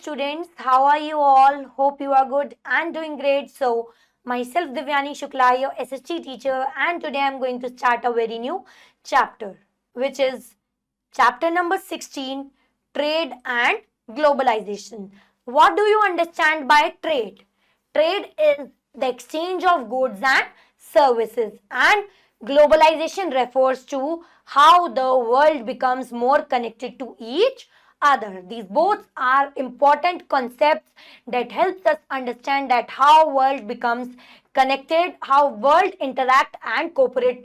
students, how are you all? Hope you are good and doing great. So, myself Divyani Shukla, your SST teacher, and today I'm going to start a very new chapter, which is chapter number 16, Trade and Globalization. What do you understand by trade? Trade is the exchange of goods and services, and globalization refers to how the world becomes more connected to each other. These both are important concepts that helps us understand that how world becomes connected, how world interact and cooperate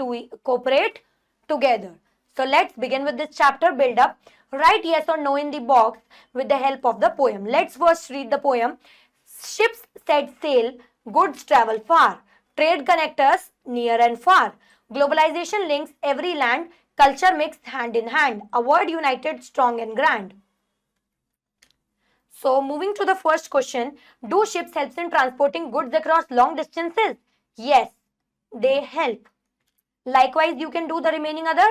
together. So let's begin with this chapter build up. Write yes or no in the box with the help of the poem. Let's first read the poem. Ships set sail, goods travel far. Trade connects us near and far. Globalization links every land, culture mixed hand in hand. A word united, strong and grand. So moving to the first question, do ships help in transporting goods across long distances? Yes, they help. Likewise, you can do the remaining other.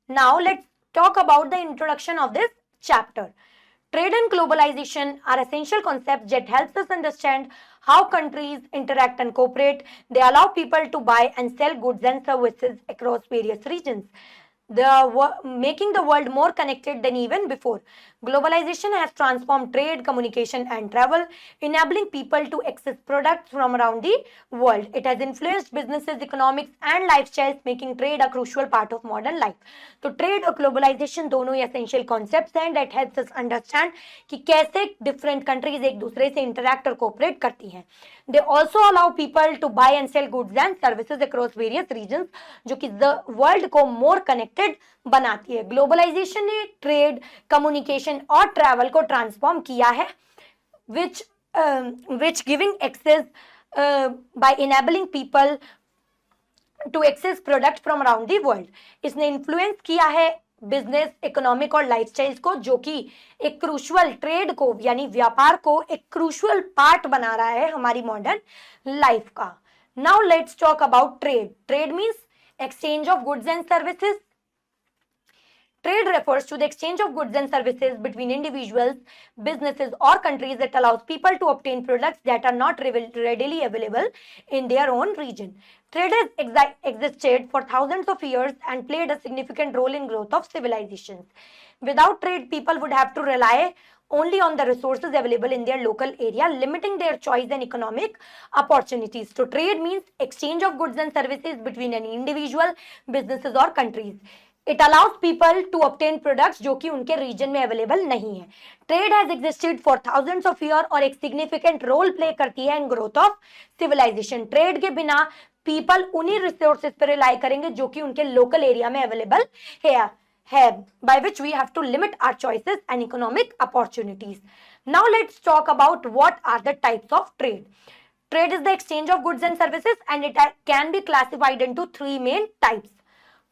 Now let's talk about the introduction of this chapter. Trade and globalization are essential concepts that helps us understand how countries interact and cooperate. They allow people to buy and sell goods and services across various regions, making the world more connected than even before. Globalization has transformed trade, communication, and travel, enabling people to access products from around the world. It has influenced businesses, economics, and lifestyles, making trade a crucial part of modern life. तो trade और globalisation दोनों ही essential concepts हैं that helps us understand कि कैसे different countries एक दूसरे से interact और कोऑपरेट करती हैं. They also allow people to buy and sell goods and services across various regions, जो कि वर्ल्ड को मोर कनेक्टेड बनाती है. ग्लोबलाइजेशन ने ट्रेड, कम्युनिकेशन और ट्रैवल को ट्रांसफॉर्म किया है, which giving access by enabling people to access products from around the world. इसने इन्फ्लुएंस किया है बिजनेस, इकोनॉमिक और लाइफस्टाइल्स को, जो कि एक क्रूशियल ट्रेड को यानी व्यापार को एक क्रूशियल पार्ट बना रहा है हमारी मॉडर्न लाइफ का. Now let's talk about trade. Trade means exchange of goods and services. Trade refers to the exchange of goods and services between individuals, businesses, or countries that allows people to obtain products that are not readily available in their own region. Trade has existed for thousands of years and played a significant role in growth of civilizations. Without trade, people would have to rely only on the resources available in their local area, limiting their choice and economic opportunities. So trade means exchange of goods and services between an individual, businesses or countries. It allows people to obtain products जो कि उनके reason में available नहीं है. Trade has existed for thousands of year और एक significant role play करती है in growth of civilisation. Trade के बिना पीपल उन्हीं रिसोर्सेज पर रिलाई करेंगे जो कि उनके लोकल एरिया में अवेलेबल है, by which we have to limit our choices and economic opportunities. Now let's talk about what are the types of trade. Trade is the exchange of goods and services, and it can be classified into three main types.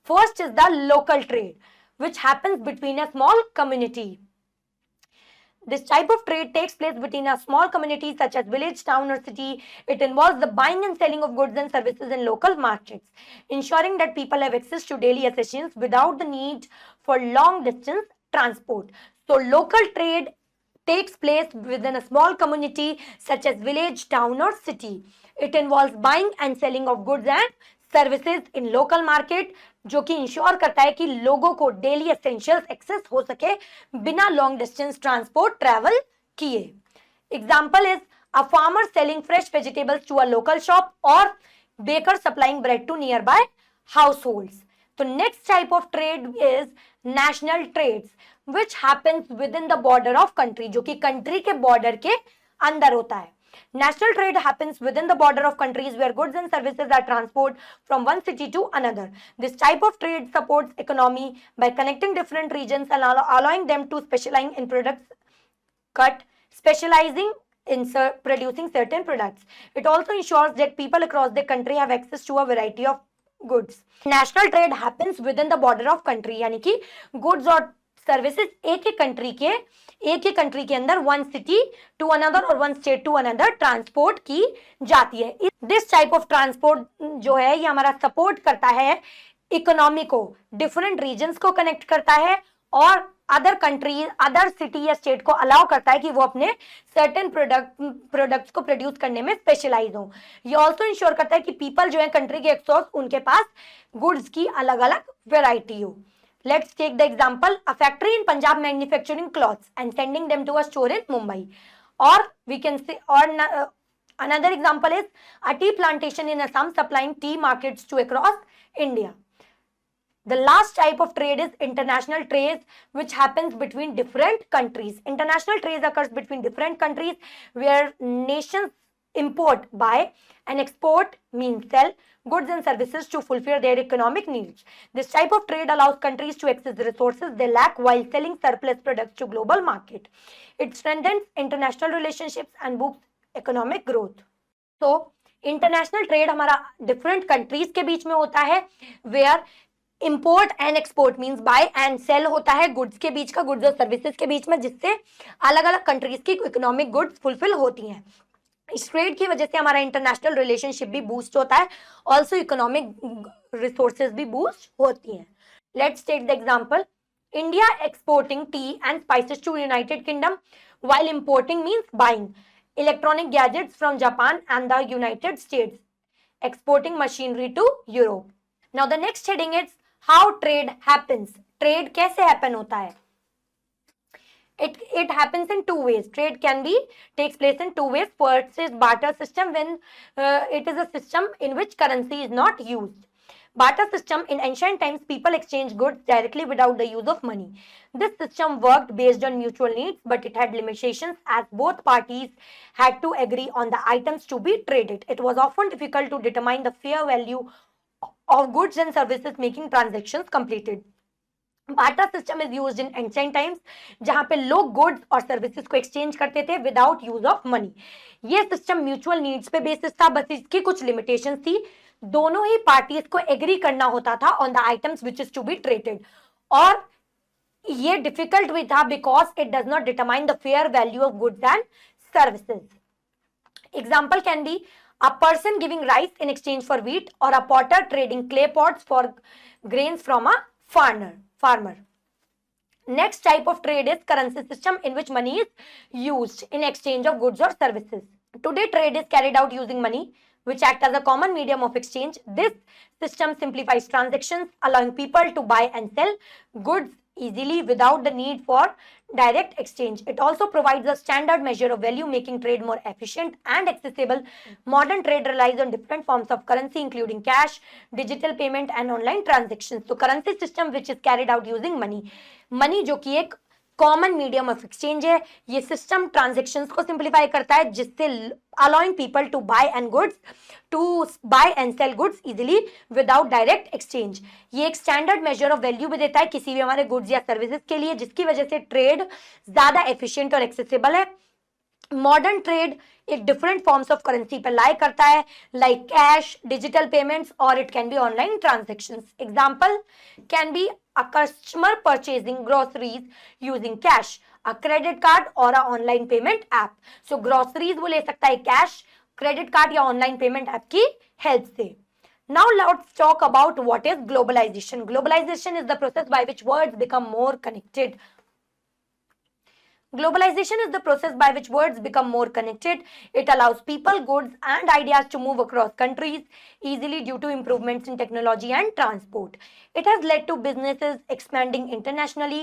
First is the local trade, which happens between a small community. This type of trade takes place between a small community such as village, town or city. It involves the buying and selling of goods and services in local markets, ensuring that people have access to daily essentials without the need for long distance transport. So local trade takes place within a small community such as village, town or city. It involves buying and selling of goods and services in local market, जो कि ensure करता है कि लोगों को daily essentials access हो सके बिना लॉन्ग डिस्टेंस ट्रांसपोर्ट ट्रैवल किए. Example is a farmer selling fresh vegetables to a local shop और baker supplying bread to nearby households. तो next type of trade is national trades which happens within the border of country, जो कि country के border के अंदर होता है. National trade happens within the border of countries where goods and services are transported from one city to another. This type of trade supports economy by connecting different regions and allowing them to specialize in specializing in producing certain products. It also ensures that people across the country have access to a variety of goods. National trade happens within the border of country, यानी कि goods और services एक ही country के अंदर one city to another और one state to another transport की जाती है. दिस टाइप ऑफ ट्रांसपोर्ट जो है ये हमारा सपोर्ट करता है इकोनॉमी को, डिफरेंट रीजन्स को कनेक्ट करता है और अदर कंट्री, अदर सिटी या स्टेट को अलाउ करता है कि वो अपने सर्टेन प्रोडक्ट्स को प्रोड्यूस करने में स्पेशलाइज हो। ये ऑल्सो इंश्योर करता है कि पीपल जो है कंट्री के एक्सपोर्ट, उनके पास गुड्स की अलग अलग वेराइटी हो। Let's take the example, a factory in Punjab manufacturing cloths and sending them to a store in Mumbai. Or we can say, another example is a tea plantation in Assam supplying tea markets to across India. The last type of trade is international trade, which happens between different countries. International trade occurs between different countries where nations import, buy, and export means sell goods and services to fulfill their economic needs. This type of trade allows countries to access the resources they lack while selling surplus products to global market. It strengthens international relationships and boosts economic growth. So, international trade हमारा different countries के बीच में होता है, where import and export means buy and sell होता है goods के बीच का, goods और services के बीच में, जिससे अलग अलग countries की economic goods fulfill होती हैं। इस ट्रेड की वजह से हमारा इंटरनेशनल रिलेशनशिप भी बूस्ट होता है, ऑल्सो इकोनॉमिक रिसोर्सेज भी बूस्ट होती हैं। Let's take the example, India exporting tea and spices to United Kingdom while importing means buying electronic gadgets from Japan and the United States, exporting machinery to Europe. Now the next heading is how trade happens. Trade कैसे happen होता है? It happens in two ways. Trade takes place in two ways. First is barter system, when it is a system in which currency is not used. Barter system, in ancient times, people exchanged goods directly without the use of money. This system worked based on mutual needs, but it had limitations as both parties had to agree on the items to be traded. It was often difficult to determine the fair value of goods and services making transactions completed. Barter system is used in ancient times, जहां पे लोग goods और services को exchange करते थे without use of money. ये system mutual needs पे basis था, बस इसकी कुछ लिमिटेशंस थी। दोनों ही पार्टीज को एग्री करना होता था on the items which is to be traded, और ये डिफिकल्ट भी था because it does not determine the fair value of goods and services. Example can be a person giving rice in exchange for wheat, or a potter trading clay pots for grains from a farmer. Next type of trade is currency system, in which money is used in exchange of goods or services. Today trade is carried out using money, which act as a common medium of exchange. This system simplifies transactions, allowing people to buy and sell goods easily without the need for direct exchange. It also provides a standard measure of value, making trade more efficient and accessible. Modern trade relies on different forms of currency, including cash, digital payment, and online transactions. So, currency system which is carried out using money. Money जो कि एक common medium of exchange है, ये system transactions को simplify करता है, जिससे allowing people to buy and sell goods easily without direct exchange. ये एक स्टैंडर्ड मेजर ऑफ वैल्यू भी देता है किसी भी हमारे गुड्स या सर्विसेज के लिए, जिसकी वजह से ट्रेड ज्यादा एफिशिएंट और एक्सेसिबल है। मॉडर्न ट्रेड एक डिफरेंट फॉर्म्स ऑफ करेंसी पर लाई करता है, लाइक कैश, डिजिटल पेमेंट्स, और it can be online transactions. Example can be a customer purchasing groceries using cash, a credit card, or a online payment app. So groceries वो ले सकता है cash, credit card या online payment app की help से। Now let's talk about what is globalization. Globalization is the process by which worlds become more connected. Globalization is the process by which worlds become more connected. It allows people, goods, and ideas to move across countries easily due to improvements in technology and transport. It has led to businesses expanding internationally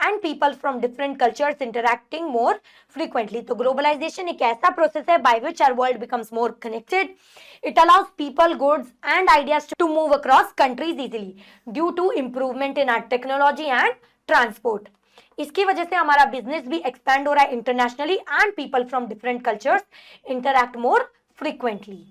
and people from different cultures interacting more frequently. So globalization एक ऐसा process है by which our world becomes more connected. It allows people, goods, and ideas to move across countries easily due to improvement in our technology and transport. इसकी वजह से हमारा business भी expand हो रहा है internationally, and people from different cultures interact more frequently.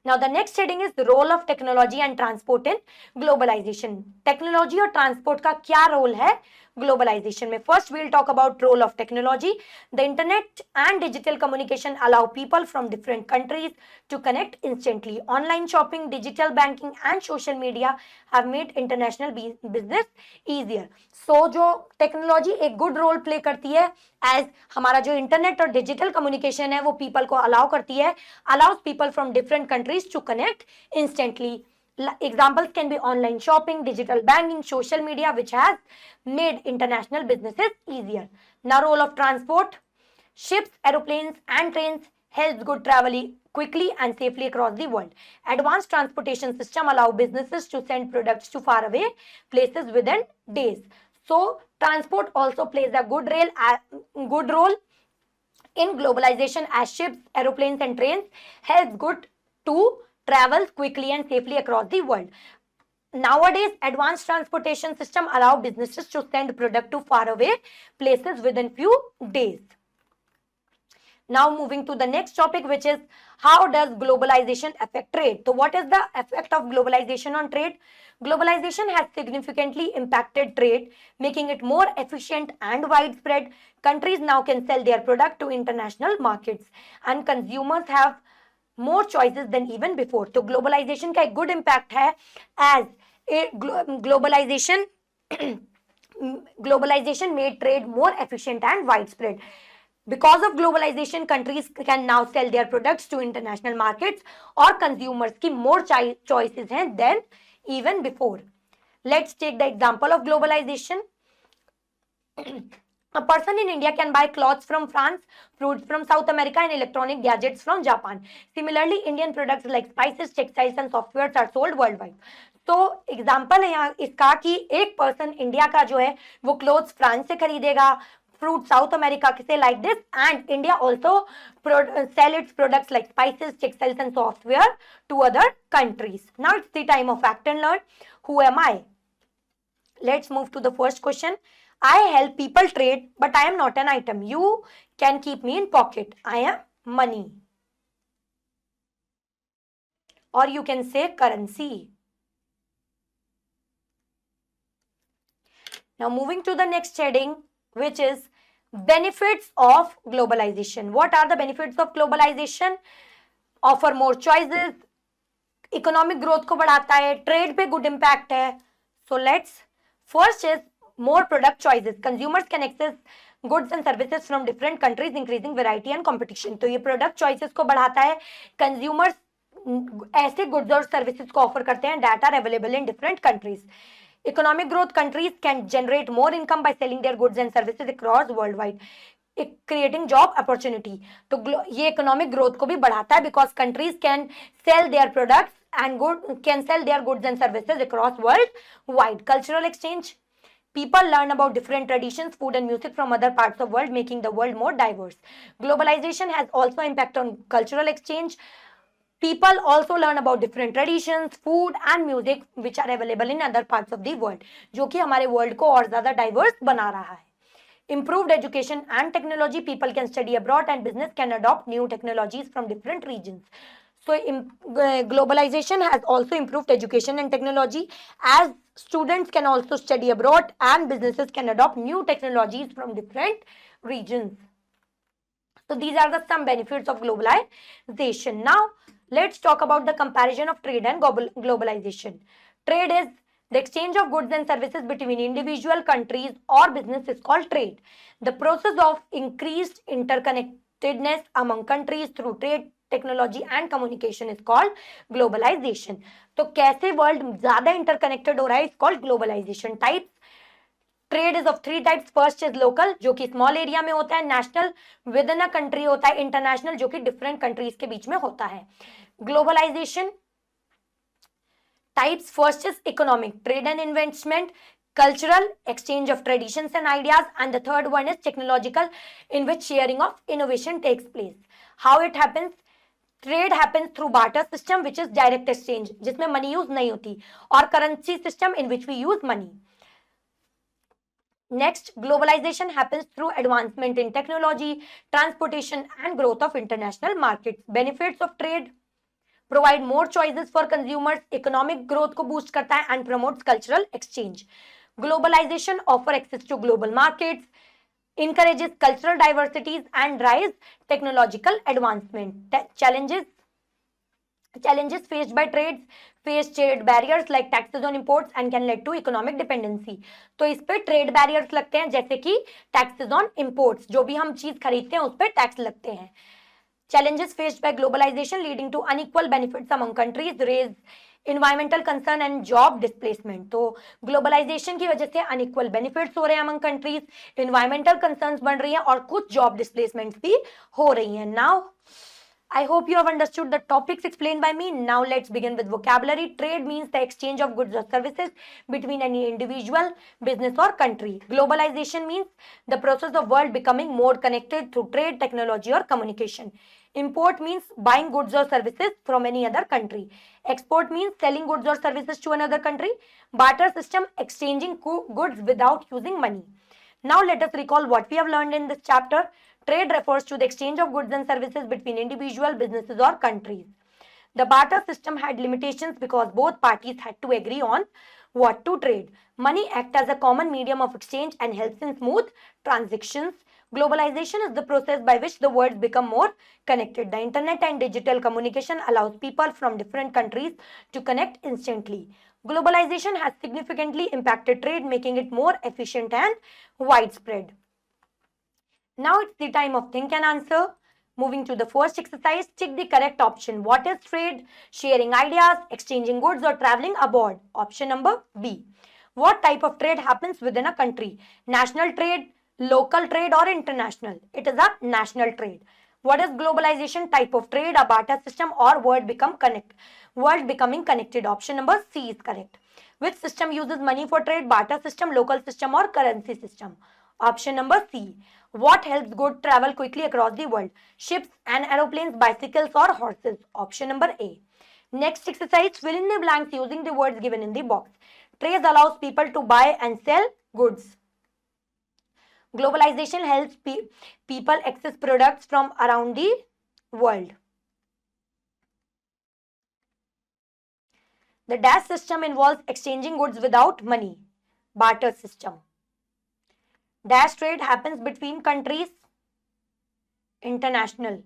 Now the next heading is the role of technology and transport in globalization. Technology और transport का क्या role है globalization में? First we'll talk about role of technology. The internet and digital communication allow people from different countries to connect instantly. Online shopping, digital banking, and social media have made international business easier. So जो technology एक good role play करती है, as हमारा जो internet और digital communication है वो people को अलाउ करती है, allows people from different countries to connect instantly. Examples can be online shopping, digital banking, social media, which has made international businesses easier. Now, role of transport. Ships, aeroplanes, and trains helps good travel quickly and safely across the world. Advanced transportation system allow businesses to send products to faraway places within days. So, transport also plays a good role in globalization, as ships, aeroplanes, and trains helps good to travel quickly and safely across the world. Nowadays, advanced transportation system allow businesses to send product to faraway places within few days. Now moving to the next topic, which is how does globalization affect trade? So what is the effect of globalization on trade? Globalization has significantly impacted trade, making it more efficient and widespread. Countries now can sell their product to international markets and consumers have more choices than even before. तो globalization का एक good impact है, as globalization made trade more efficient and widespread. Because of globalization, countries can now sell their products to international markets और consumers की more choices हैं than even before. Let's take the example of globalization. A person in India can buy clothes from France, fruits from South America, and electronic gadgets from Japan. Similarly, Indian products like spices, textiles, and softwares are sold worldwide. तो example है यहाँ इसका कि एक person India का जो है वो क्लोथ्स फ्रांस से खरीदेगा, fruit South America say like this, and India also sell its products like spices, textiles, and software to other countries. Now it's the time of act and learn. Who am I? Let's move to the first question. I help people trade, but I am not an item. You can keep me in pocket. I am money. Or you can say currency. Now moving to the next heading, which is benefits of globalization. What are the benefits of globalization? Offer more choices, economic growth को बढ़ाता है, trade पे good impact है. So let's first is more product choices. Consumers can access goods and services from different countries, increasing variety and competition. तो ये product choices को बढ़ाता है. Consumers ऐसे goods और services को offer करते हैं that are available in different countries. Economic growth, countries can generate more income by selling their goods and services across worldwide, creating job opportunity. तो ये economic growth को भी बढ़ाता है because countries can sell their products and can sell their goods and services across worldwide. Cultural exchange. People learn about different traditions, food and music from other parts of the world, making the world more diverse. Globalization has also impact on cultural exchange. People also learn about different traditions, food and music which are available in other parts of the world, जो कि हमारे world को और ज़्यादा diverse बना रहा है. Improved education and technology. People can study abroad and business can adopt new technologies from different regions. So globalization has also improved education and technology, as students can also study abroad and businesses can adopt new technologies from different regions. So these are the some benefits of globalization. Now let's talk about the comparison of trade and globalization. Trade is the exchange of goods and services between individual countries or business is called trade. The process of increased interconnectedness among countries through trade, technology and communication is called globalisation. तो कैसे world ज्यादा interconnected हो रहा है is called globalisation. Types trade is of 3 types. First is local, जो कि small area में होता है. National, within a country होता है. इंटरनेशनल, जो कि डिफरेंट कंट्रीज के बीच में होता है. Globalisation types. First is economic, trade and investment. Cultural, exchange of traditions and ideas. And the third one is technological, in which sharing of innovation takes place. How it happens? Trade happens through barter system which is direct exchange, जिसमें money use नहीं होती, और currency system in which we use money. Next, globalisation happens through advancement in technology, transportation and growth of international markets. Benefits of trade: provide more choices for consumers, economic growth को boost करता है and promotes cultural exchange. Globalisation offer access to global markets, encourages cultural diversities and drives technological advancement. Challenges faced by trades: face trade barriers like taxes on imports and can lead to economic dependency. तो इस पे trade barriers लगते हैं, जैसे कि taxes on imports, जो भी हम चीज खरीदते हैं उस पर टैक्स लगते हैं. Challenges faced by globalization leading to unequal benefits among countries, raise environmental concern and job displacement, तो ग्लोबलाइजेशन की वजह से अनइक्वल बेनिफिट्स हो रहे हैं अमंग कंट्रीज, इन्वायरमेंटल कंसर्न्स बढ़ रही हैं और कुछ जॉब डिस्प्लेसमेंट्स भी हो रही हैं. Now I hope you have understood the topics explained by me. Now let's begin with vocabulary. Trade means the exchange of goods or services between any individual, business or country. Globalization means the process of world becoming more connected through trade, technology or communication. Import means buying goods or services from any other country. Export means selling goods or services to another country. Barter system, exchanging goods without using money. Now let us recall what we have learned in this chapter. Trade refers to the exchange of goods and services between individual businesses or countries. The barter system had limitations because both parties had to agree on what to trade. Money acts as a common medium of exchange and helps in smooth transactions. Globalization is the process by which the world become more connected. The internet and digital communication allows people from different countries to connect instantly. Globalization has significantly impacted trade, making it more efficient and widespread. Now it's the time of think and answer. Moving to the first exercise, tick the correct option. What is trade? Sharing ideas, exchanging goods or traveling abroad. Option number B. What type of trade happens within a country? National trade, local trade or international? It is a national trade. What is globalization? Type of trade, a barter system or world becoming connected. Option number C is correct. Which system uses money for trade? Barter system, local system or currency system? Option number C. What helps goods travel quickly across the world? Ships and aeroplanes, bicycles or horses? Option number A. Next exercise, fill in the blanks using the words given in the box. Trade allows people to buy and sell goods. Globalization helps people access products from around the world. The dash system involves exchanging goods without money. Barter system. Dash trade happens between countries. International.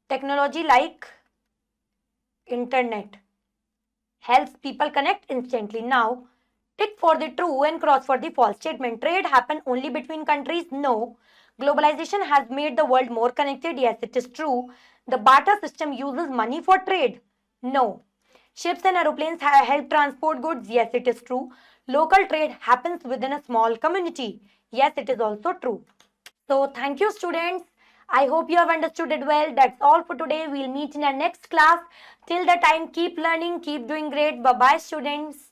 Technology like internet helps people connect instantly. Now, tick for the true and cross for the false statement. Trade happen only between countries? No. Globalization has made the world more connected? Yes, it is true. The barter system uses money for trade? No. Ships and aeroplanes help transport goods? Yes, it is true. Local trade happens within a small community? Yes, it is also true. So, thank you students. I hope you have understood it well. That's all for today. We'll meet in our next class. Till the time, keep learning, keep doing great. Bye-bye students.